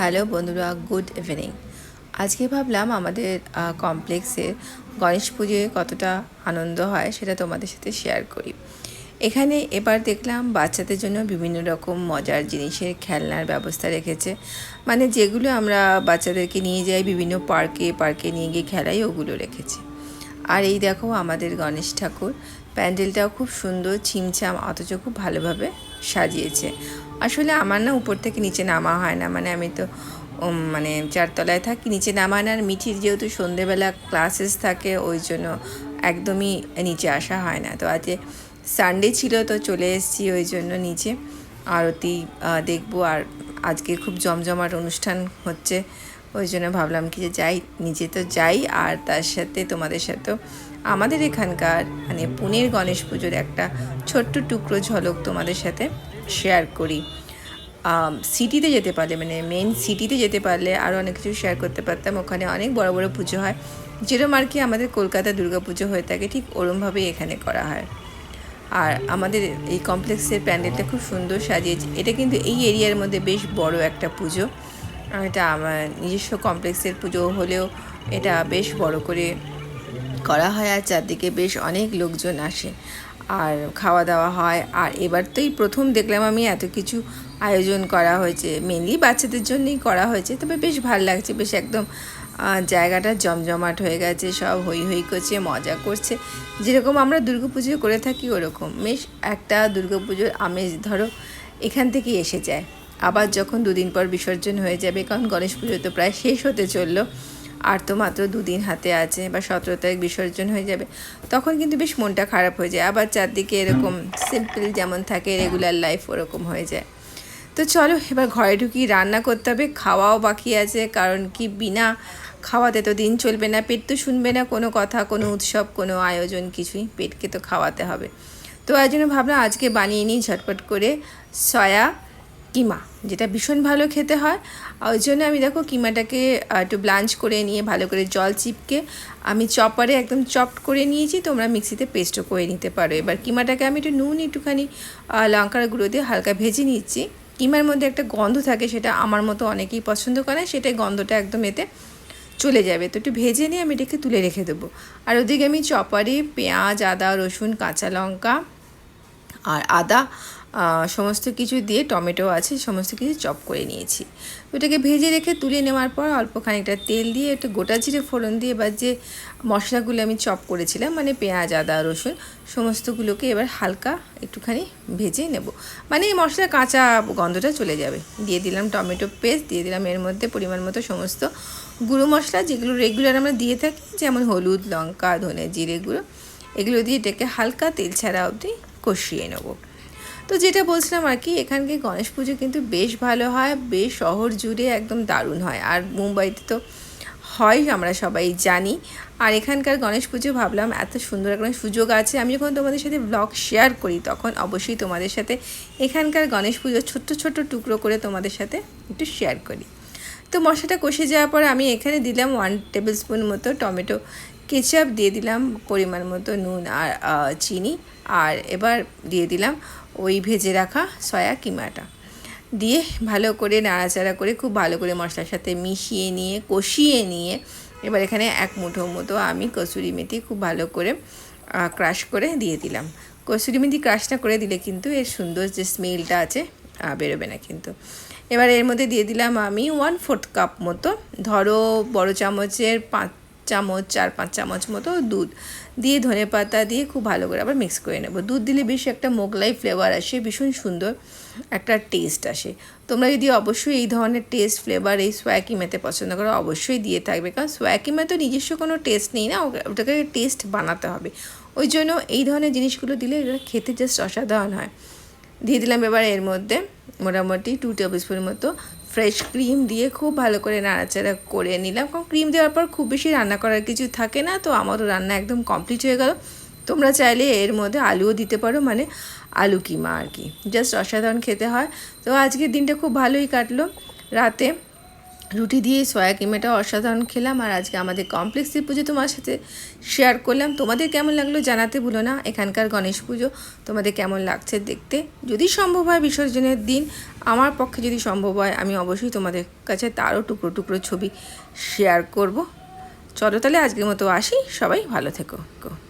Hello বন্ধুরা, good evening. আজকে ভাবলাম আমাদের কমপ্লেক্সে গণেশ পুজোয় কতটা আনন্দ হয় সেটা তোমাদের সাথে শেয়ার করি। এখানে এবার দেখলাম বাচ্চাদের জন্য বিভিন্ন রকম মজার জিনিসের খেলনার ব্যবস্থা রেখেছে, মানে যেগুলো আমরা বাচ্চাদেরকে নিয়ে যাই বিভিন্ন পার্কে নিয়ে গিয়ে খেলাই, ওগুলো রেখেছে। আর এই দেখো আমাদের গণেশ ঠাকুর, প্যান্ডেলটাও খুব সুন্দর ছিমছাম, অথচ খুব ভালোভাবে সাজিয়েছে। আসলে আমার না উপর থেকে নিচে নামা হয় না, মানে আমি তো মানে চারতলায় থাকি, নিচে নামা না। আর মিঠির যেহেতু সন্ধেবেলা ক্লাসেস থাকে, ওই জন্য একদমই নিচে আসা হয় না। তো আজকে সানডে ছিল, তো চলে এসেছি ওই জন্য নিচে আরতি দেখবো। আর আজকে খুব জমজমাট অনুষ্ঠান হচ্ছে, ওই জন্য ভাবলাম কি যে যাই, নিচে তো যাই, আর তার সাথে তোমাদের সাথেও আমাদের এখানকার মানে পুনের গণেশ পুজোর একটা ছোট্ট টুকরো ঝলক তোমাদের সাথে শেয়ার করি। সিটিতে যেতে পারলে, মানে মেন সিটিতে যেতে পারলে আরও অনেক কিছু শেয়ার করতে পারতাম। ওখানে অনেক বড় বড় পুজো হয়, যেরকম আর কি আমাদের কলকাতা দুর্গা পুজো হয়ে থাকে, ঠিক ওরমভাবেই এখানে করা হয়। আর আমাদের এই কমপ্লেক্সের প্যান্ডেলটা খুব সুন্দর সাজিয়েছে। এটা কিন্তু এই এরিয়ার মধ্যে বেশ বড় একটা পুজো। এটা আমার নিজস্ব কমপ্লেক্সের পুজো হলেও এটা বেশ বড় করে করা হয়, আর চারদিকে বেশ অনেক লোকজন আসে আর খাওয়া দাওয়া হয়। আর এবার তো এই প্রথম দেখলাম আমি এত কিছু আয়োজন করা হয়েছে, মেনলি বাচ্চাদের জন্যই করা হয়েছে, তবে বেশ ভালো লাগছে। বেশ একদম জায়গাটা জমজমাট হয়ে গেছে, সব হই হই করছে, মজা করছে, যেরকম আমরা দুর্গাপুজো করে থাকি ওরকম। বেশ একটা দুর্গাপুজোর আমেজ ধরো এখান থেকেই এসে যায়। আবার যখন দুদিন পর বিসর্জন হয়ে যাবে, কারণ গণেশ পুজো তো প্রায় শেষ হতে চললো, আর তো মাত্র দুদিন হাতে আছে, বা 17 তারিখ বিসর্জন হয়ে যাবে, তখন কিন্তু বেশ মনটা খারাপ হয়ে যায়। আবার চারদিকে এরকম সিম্পল যেমন থাকে রেগুলার লাইফ, ওরকম হয়ে যায়। তো চলো এবার ঘরে ঢুকি, রান্না করতে হবে, খাওয়াও বাকি আছে, কারণ কি বিনা খাওয়াতে তো দিন চলবে না, পেট তো শুনবে না কোনো কথা, কোনো উৎসব, কোনো আয়োজন, কিছুই, পেটকে তো খাওয়াতে হবে। তো এই জন্য ভাবলাম আজকে বানিয়ে নিই ঝটপট করে সয়া কিমা, যেটা ভীষণ ভালো খেতে হয়। ওই জন্য আমি দেখো কিমাটাকে একটু ব্লাঞ্চ করে নিয়ে ভালো করে জল চিপকে আমি চপারে একদম চপড করে নিয়েছি, তোমরা মিক্সিতে পেস্টও করে নিতে পারো। এবার কিমাটাকে আমি একটু নুন একটুখানি লঙ্কার গুঁড়ো দিয়ে হালকা ভেজে নিচ্ছি। কিমার মধ্যে একটা গন্ধ থাকে, সেটা আমার মতো অনেকেই পছন্দ করে, সেটাই গন্ধটা একদম এতে চলে যাবে। তো একটু ভেজে নিয়ে আমি এটাকে তুলে রেখে দেবো। আর ওদিকে আমি চপারে পেঁয়াজ, আদা, রসুন, কাঁচা লঙ্কা আর আদা সমস্ত কিছু দিয়ে, টমেটো আছে, সমস্ত কিছু চপ করে নিয়েছি। ওটাকে ভেজে রেখে তুলে নেওয়ার পর অল্প খানিকটা তেল দিয়ে একটু গোটা জিরে ফোড়ন দিয়ে, এবার যে মশলাগুলো আমি চপ করেছিলাম, মানে পেঁয়াজ, আদা, রসুন সমস্তগুলোকে এবার হালকা একটুখানি ভেজে নেব, মানে এই মশলার কাঁচা গন্ধটা চলে যাবে। দিয়ে দিলাম টমেটো পেস্ট, দিয়ে দিলাম এর মধ্যে পরিমাণ মতো সমস্ত গুঁড়ো মশলা, যেগুলো রেগুলার আমরা দিয়ে থাকি, যেমন হলুদ, লঙ্কা, ধনে, জিরে গুঁড়ো, এগুলো দিয়ে এটাকে হালকা তেল ছাড়া অবধি কষিয়ে নেব। তো যেটা বলছিলাম আর কি, এখানকে গণেশ পুজো কিন্তু বেশ ভালো হয়, বেশ শহর জুড়ে একদম দারুণ হয়। আর মুম্বাইতে তো হয়, আমরা সবাই জানি। আর এখানকার গণেশ পুজো ভাবলাম এত সুন্দর একটা সুযোগ আছে, আমি যখন তোমাদের সাথে ব্লগ শেয়ার করি তখন অবশ্যই তোমাদের সাথে এখানকার গণেশ পুজো ছোট্ট ছোট্ট টুকরো করে তোমাদের সাথে একটু শেয়ার করি। তো মশলাটা কষে যাওয়ার পর আমি এখানে দিলাম 1 টেবিল স্পুন মতো টমেটো কেচাপ, দিয়ে দিলাম পরিমাণ মতো নুন আর চিনি, আর এবার দিয়ে দিলাম ওই ভেজে রাখা সয়া কিমাটা, দিয়ে ভালো করে নাড়াচাড়া করে খুব ভালো করে মশলার সাথে মিশিয়ে নিয়ে কষিয়ে নিয়ে এবার এখানে 1 মুঠো মতো আমি কসুরি মেথি খুব ভালো করে ক্রাশ করে দিয়ে দিলাম। কসুরি মেথি ক্রাশ না করে দিলে কিন্তু এর সুন্দর যে স্মেলটা আছে বেরোবে না কিন্তু। এবার এর মধ্যে দিয়ে দিলাম আমি 1/4 কাপ মতো, ধরো বড় চামচের 4-5 চামচ মতো দুধ দিয়ে, ধনে পাতা দিয়ে খুব ভালো করে আবার মিক্স করে নেব। দুধ দিলে বেশ একটা মোগলাই ফ্লেভার আসে, ভীষণ সুন্দর একটা টেস্ট আসে। তোমরা যদি অবশ্যই এই ধরনের টেস্ট ফ্লেভার এই সোয়া কিমাতে পছন্দ করো, অবশ্যই দিয়ে থাকবে, কারণ সোয়া কিমা তো নিজস্ব কোনো টেস্ট নেই না, ওটাকে টেস্ট বানাতে হবে। ওই জন্য এই ধরনের জিনিসগুলো দিলে এটা খেতে জাস্ট অসাধারণ হয়। দিয়ে দিলাম এবার এর মধ্যে মোটামুটি 2 টেবিল স্পুন মতো ফ্রেশ ক্রিম দিয়ে খুব ভালো করে নাড়াচাড়া করে নিলাম, কারণ ক্রিম দেওয়ার পর খুব বেশি রান্না করার কিছু থাকে না। তো আমারও রান্না একদম কমপ্লিট হয়ে গেল। তোমরা চাইলে এর মধ্যে আলুও দিতে পারো, মানে আলু কিমা আর কি, জাস্ট অসাধারণ খেতে হয়। তো আজকের দিনটা খুব ভালোই কাটলো। রাতে রুটি দিয়ে সয়া কিমাটা অসাধারণ খেলাম। আর আজকে আমাদের কমপ্লেক্সের পুজো তোমার সাথে শেয়ার করলাম। তোমাদের কেমন লাগলো জানাতে ভুলো না। এখানকার গণেশ পুজো তোমাদের কেমন লাগছে দেখতে। যদি সম্ভব হয় বিসর্জনের দিন, আমার পক্ষে যদি সম্ভব হয়, আমি অবশ্যই তোমাদের কাছে তারও টুকরো টুকরো ছবি শেয়ার করব। চলো তাহলে আজকের মতো আসি, সবাই ভালো থেকো।